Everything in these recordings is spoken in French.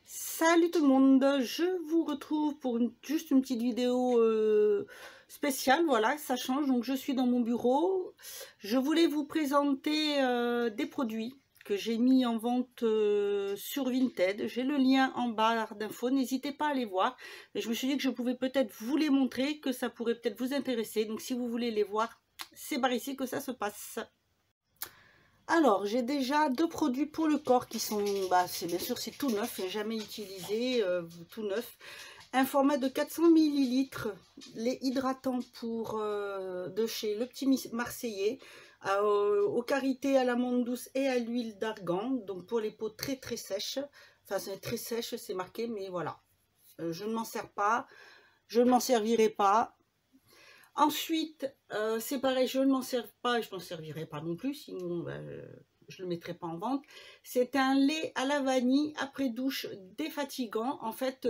Salut tout le monde, je vous retrouve pour juste une petite vidéo spéciale, voilà, ça change. Donc je suis dans mon bureau, je voulais vous présenter des produits que j'ai mis en vente sur Vinted. J'ai le lien en barre d'infos, n'hésitez pas à aller voir. Et je me suis dit que je pouvais peut-être vous les montrer, que ça pourrait peut-être vous intéresser. Donc si vous voulez les voir, c'est par ici que ça se passe. Alors, j'ai déjà deux produits pour le corps qui sont, c'est bien sûr, c'est tout neuf, jamais utilisé, tout neuf. Un format de 400 ml, les hydratants pour de chez Le Petit Marseillais, aux carités à l'amande douce et à l'huile d'argan, donc pour les peaux très très sèches. Enfin, c'est très sèche, c'est marqué, mais voilà. Je ne m'en sers pas, je ne m'en servirai pas. Ensuite, c'est pareil, je ne m'en sers pas et je ne m'en servirai pas non plus, sinon je ne le mettrai pas en vente. C'est un lait à la vanille après douche défatigant. En fait,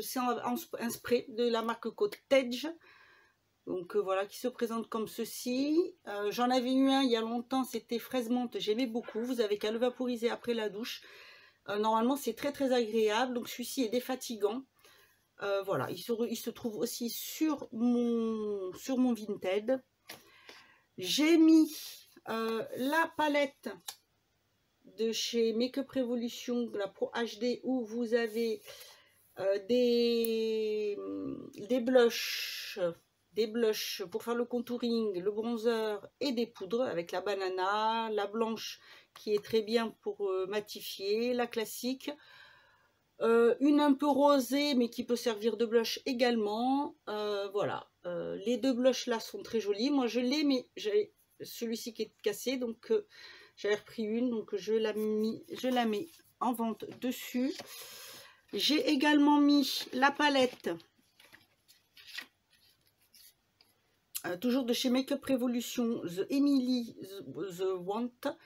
c'est un spray de la marque Cottage. Donc voilà, qui se présente comme ceci. J'en avais eu un il y a longtemps, c'était fraise menthe, j'aimais beaucoup. Vous avez qu'à le vaporiser après la douche. Normalement, c'est très très agréable. Donc celui-ci est défatigant. Voilà, il se trouve aussi sur mon Vinted. J'ai mis la palette de chez Make-up Revolution, de la Pro HD, où vous avez des blushs pour faire le contouring, le bronzer et des poudres avec la banana, la blanche qui est très bien pour matifier, la classique. Une un peu rosée mais qui peut servir de blush également. Voilà, les deux blushs là sont très jolis. Moi je l'ai, mais j'ai celui-ci qui est cassé, donc j'avais repris une, donc je la mets en vente dessus. J'ai également mis la palette toujours de chez Make-up Revolution, The Emily The Want,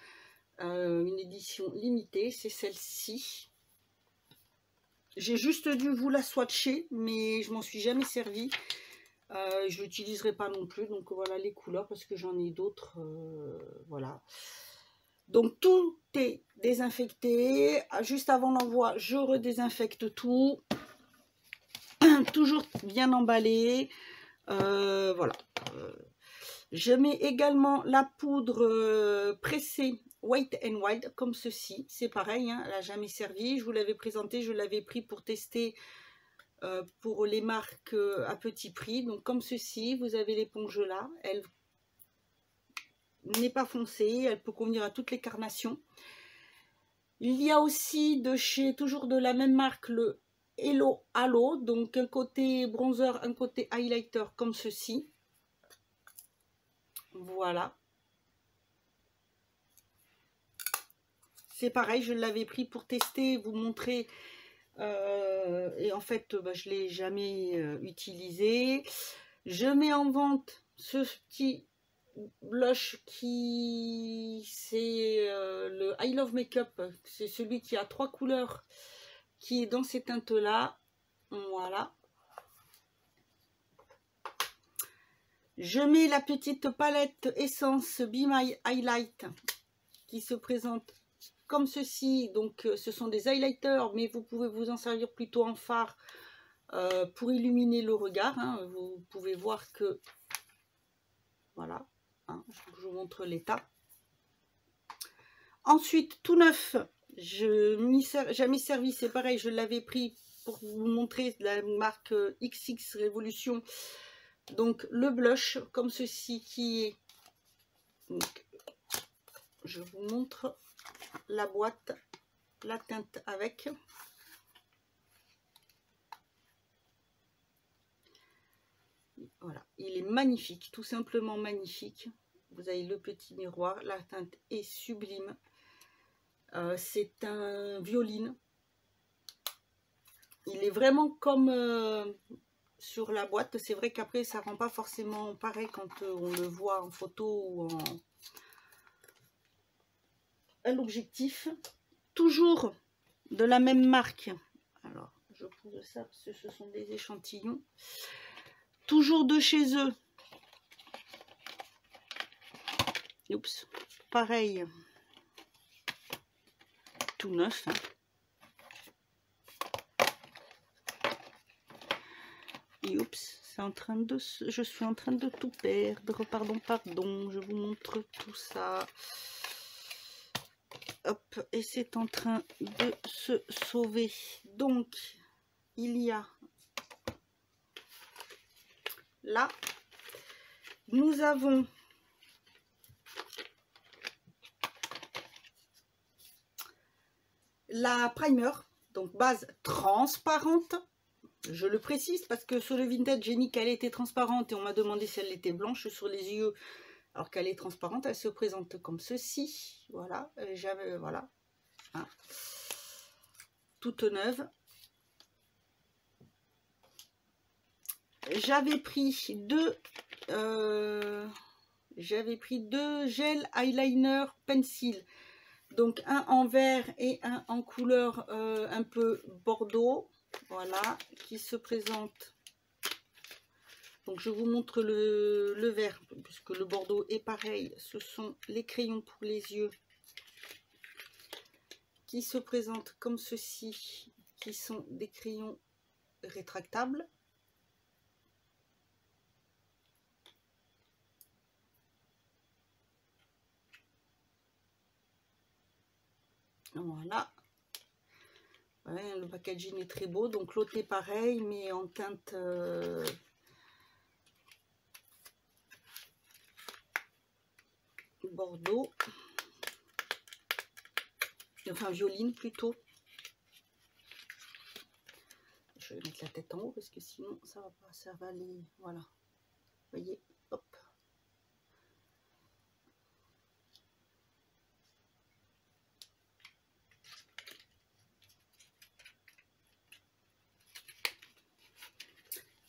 une édition limitée, c'est celle-ci. J'ai juste dû vous la swatcher, mais je m'en suis jamais servi. Je l'utiliserai pas non plus. Donc voilà les couleurs, parce que j'en ai d'autres. Voilà. Donc tout est désinfecté. Juste avant l'envoi, je redésinfecte tout. Toujours bien emballé. Voilà. Je mets également la poudre pressée White and Wild comme ceci. C'est pareil, hein, elle n'a jamais servi. Je vous l'avais présenté, je l'avais pris pour tester pour les marques à petit prix. Donc comme ceci, vous avez l'éponge là. Elle n'est pas foncée, elle peut convenir à toutes les carnations. Il y a aussi de chez, toujours de la même marque, le Hello Halo. Donc un côté bronzer, un côté highlighter comme ceci. Voilà. C'est pareil, je l'avais pris pour tester, vous montrer. Et en fait, je ne l'ai jamais utilisé. Je mets en vente ce petit blush qui c'est le I Love Makeup. C'est celui qui a 3 couleurs, qui est dans ces teintes là. Voilà. Je mets la petite palette Essence Be My Highlight qui se présente comme ceci. Donc ce sont des highlighters, mais vous pouvez vous en servir plutôt en fard pour illuminer le regard, hein. Vous pouvez voir que voilà, hein, je vous montre l'état. Ensuite, tout neuf, jamais servi, c'est pareil, je l'avais pris pour vous montrer la marque XX Révolution. Donc le blush comme ceci qui est, donc, je vous montre la boîte, la teinte avec. Voilà, il est magnifique, tout simplement magnifique. Vous avez le petit miroir, la teinte est sublime. C'est un violine. Il est vraiment comme sur la boîte. C'est vrai qu'après ça rend pas forcément pareil quand on le voit en photo ou à l'objectif. Toujours de la même marque. Alors, je pose ça parce que ce sont des échantillons. Toujours de chez eux. Oups, pareil. Tout neuf. Hein. Et oups, c'est en train de je suis en train de tout perdre. Pardon, je vous montre tout ça. Hop, et c'est en train de se sauver. Donc, il y a là, nous avons la primer, donc base transparente. Je le précise parce que sur le vintage, j'ai mis qu'elle était transparente et on m'a demandé si elle était blanche sur les yeux. Alors qu'elle est transparente, elle se présente comme ceci. Voilà, j'avais voilà, hein, toute neuve. J'avais pris deux gels eyeliner pencil. Donc un en vert et un en couleur un peu bordeaux, voilà, qui se présente. Donc je vous montre le vert, puisque le bordeaux est pareil. Ce sont les crayons pour les yeux qui se présentent comme ceci, qui sont des crayons rétractables. Voilà. Ouais, le packaging est très beau, donc l'autre est pareil, mais en teinte bordeaux, enfin violine plutôt. Je vais mettre la tête en haut parce que sinon ça va pas, ça va aller, voilà, vous voyez, hop.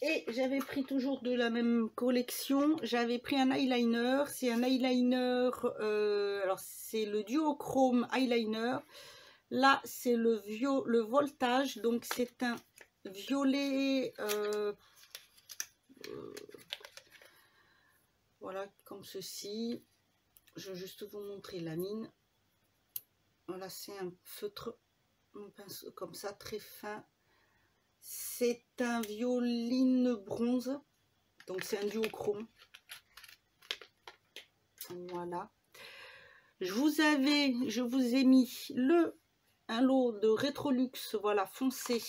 Et j'avais pris toujours de la même collection, j'avais pris un eyeliner, c'est un eyeliner, alors c'est le duochrome eyeliner, là c'est le voltage, donc c'est un violet, voilà, comme ceci. Je vais juste vous montrer la mine. Voilà, c'est un feutre, un pinceau comme ça, très fin. C'est un violine bronze, donc c'est un duochrome. Voilà. Je vous ai mis un lot de Rétrolux, voilà, foncé.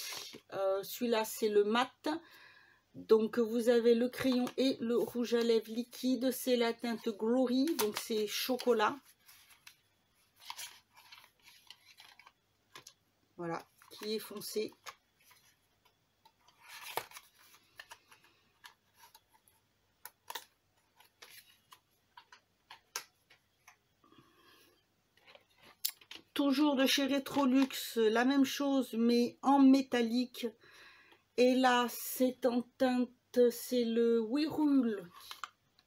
Celui-là, c'est le mat. Donc vous avez le crayon et le rouge à lèvres liquide. C'est la teinte Glory, donc c'est chocolat. Voilà, qui est foncé. Toujours de chez Rétrolux, la même chose, mais en métallique. Et là, c'est en teinte, c'est le Whirlpool,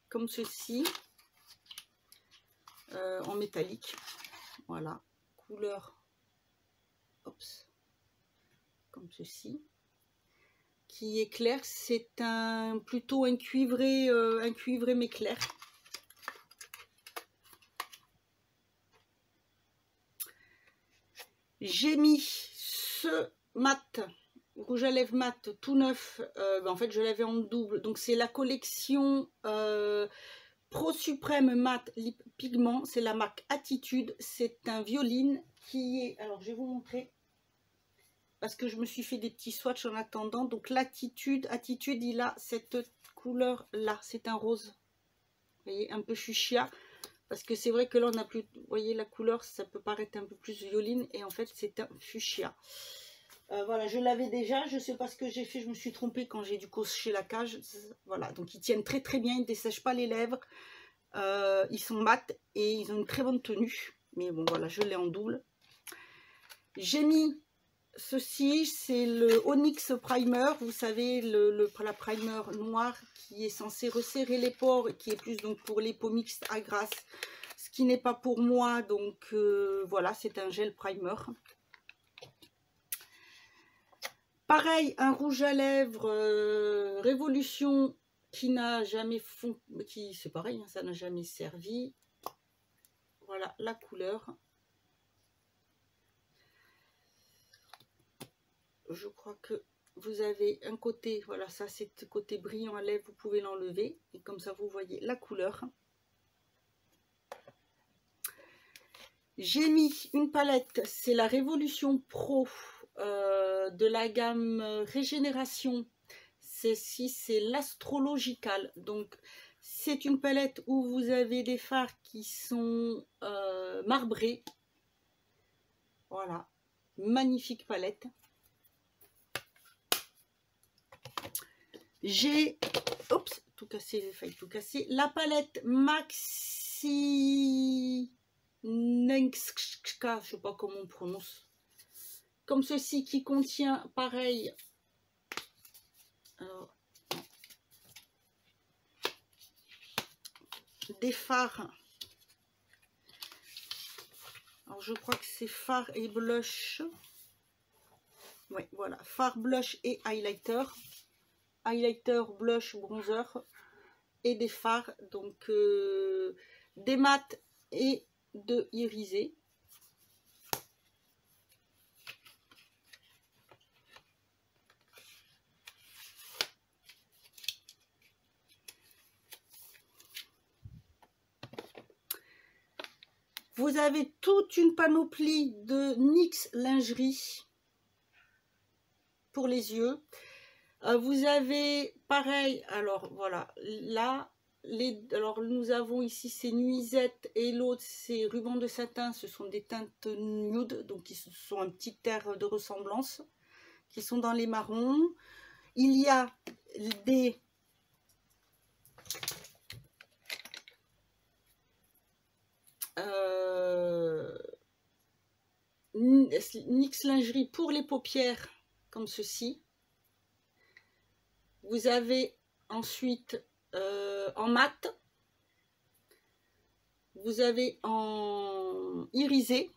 comme ceci, en métallique. Voilà, couleur, ops, comme ceci, qui est clair. C'est plutôt un cuivré mais clair. J'ai mis ce mat, rouge à lèvres mat, tout neuf. En fait, je l'avais en double. Donc, c'est la collection Pro Suprême Mat Lip Pigment. C'est la marque Attitude. C'est un violine qui est... Alors, je vais vous montrer. Parce que je me suis fait des petits swatchs en attendant. Donc, l'Attitude, il a cette couleur-là. C'est un rose. Vous voyez, un peu fuchsia. Parce que c'est vrai que là, on n'a plus... Vous voyez, la couleur, ça peut paraître un peu plus violine. Et en fait, c'est un fuchsia. Voilà, je l'avais déjà. Je ne sais pas ce que j'ai fait. Je me suis trompée quand j'ai dû cocher la cage. Voilà, donc ils tiennent très très bien. Ils ne dessèchent pas les lèvres. Ils sont mat et ils ont une très bonne tenue. Mais bon, voilà, je l'ai en double. J'ai mis ceci. C'est le Onyx Primer. Vous savez, la primer noire qui est censée resserrer les pores et qui est plus donc pour les peaux mixtes à grasse. Ce qui n'est pas pour moi. Donc voilà, c'est un gel primer. Pareil, un rouge à lèvres Révolution qui n'a jamais c'est pareil, hein, ça n'a jamais servi. Voilà la couleur. Je crois que vous avez un côté, voilà, ça c'est le côté brillant à lèvres, vous pouvez l'enlever. Et comme ça, vous voyez la couleur. J'ai mis une palette, c'est la Révolution Pro de la gamme Régénération. Celle-ci, c'est l'Astrological. Donc, c'est une palette où vous avez des fards qui sont marbrés. Voilà, magnifique palette. J'ai, oups, tout cassé, j'ai failli tout casser. La palette Maxi Nenxka, je sais pas comment on prononce. Comme ceci qui contient, pareil, alors, des fards. Alors je crois que c'est fard et blush. Oui, voilà, fard, blush et highlighter. Highlighter, blush, bronzer et des fards, donc des mats et de irisé. Vous avez toute une panoplie de NYX lingerie pour les yeux. Vous avez pareil, alors voilà, là, alors nous avons ici ces nuisettes et l'autre c'est ruban de satin, ce sont des teintes nude, donc qui sont un petit air de ressemblance, qui sont dans les marrons. Il y a des NYX lingerie pour les paupières, comme ceci. Vous avez ensuite en mat, vous avez en irisé,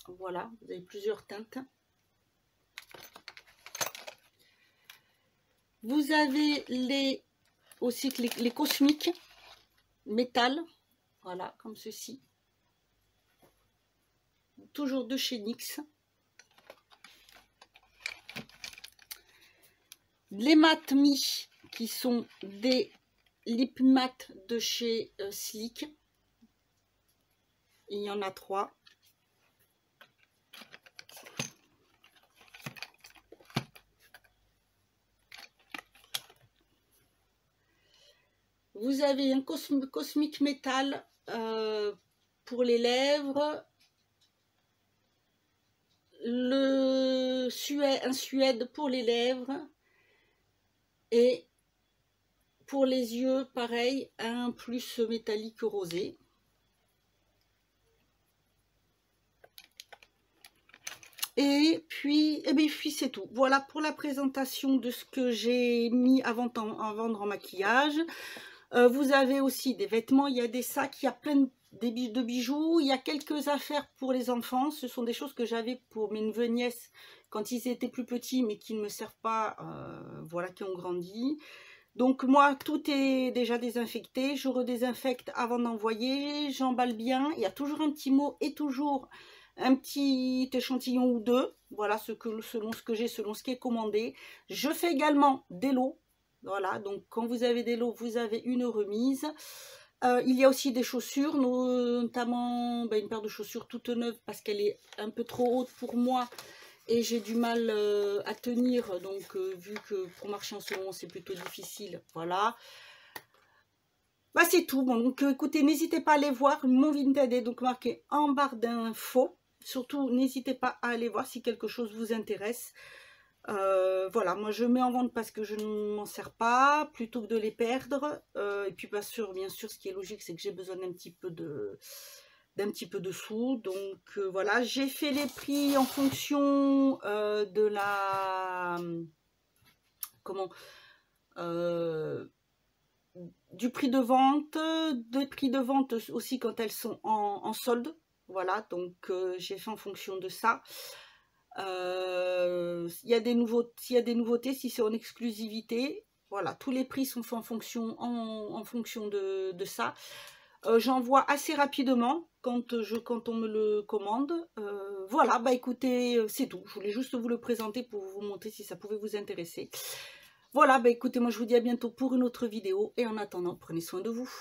voilà, vous avez plusieurs teintes. Vous avez aussi les cosmiques métal, voilà, comme ceci, toujours de chez NYX. Les mat mi qui sont des lip mat de chez Sleek. Il y en a 3. Vous avez un cosmique métal pour les lèvres. Un suède pour les lèvres. Et pour les yeux, pareil, un plus métallique rosé. Et puis c'est tout. Voilà pour la présentation de ce que j'ai mis à vendre en maquillage. Vous avez aussi des vêtements, il y a des sacs, il y a plein de bijoux, il y a quelques affaires pour les enfants. Ce sont des choses que j'avais pour mes neveux et nièces quand ils étaient plus petits, mais qui ne me servent pas, voilà, qui ont grandi. Donc moi, tout est déjà désinfecté. Je redésinfecte avant d'envoyer, j'emballe bien. Il y a toujours un petit mot et toujours un petit échantillon ou deux. Voilà, selon ce que j'ai, selon ce qui est commandé. Je fais également des lots. Voilà, donc quand vous avez des lots, vous avez une remise. Il y a aussi des chaussures, notamment une paire de chaussures toute neuve parce qu'elle est un peu trop haute pour moi et j'ai du mal à tenir. Donc, vu que pour marcher en ce moment, c'est plutôt difficile. Voilà. Bah, c'est tout. Bon, donc, écoutez, n'hésitez pas à aller voir. Mon Vinted est donc marqué en barre d'infos. Surtout, n'hésitez pas à aller voir si quelque chose vous intéresse. Voilà, moi je mets en vente parce que je ne m'en sers pas, plutôt que de les perdre. Et puis bien sûr, ce qui est logique, c'est que j'ai besoin d'un petit peu de sous. Donc voilà, j'ai fait les prix en fonction de la du prix de vente, des prix de vente aussi quand elles sont en solde. Voilà, donc j'ai fait en fonction de ça. S'il y a des nouveautés, si c'est en exclusivité, voilà, tous les prix sont faits en fonction de ça. J'envoie assez rapidement quand on me le commande. voilà, bah écoutez, c'est tout. Je voulais juste vous le présenter pour vous montrer si ça pouvait vous intéresser. Voilà, bah écoutez, moi je vous dis à bientôt pour une autre vidéo. Et en attendant, prenez soin de vous.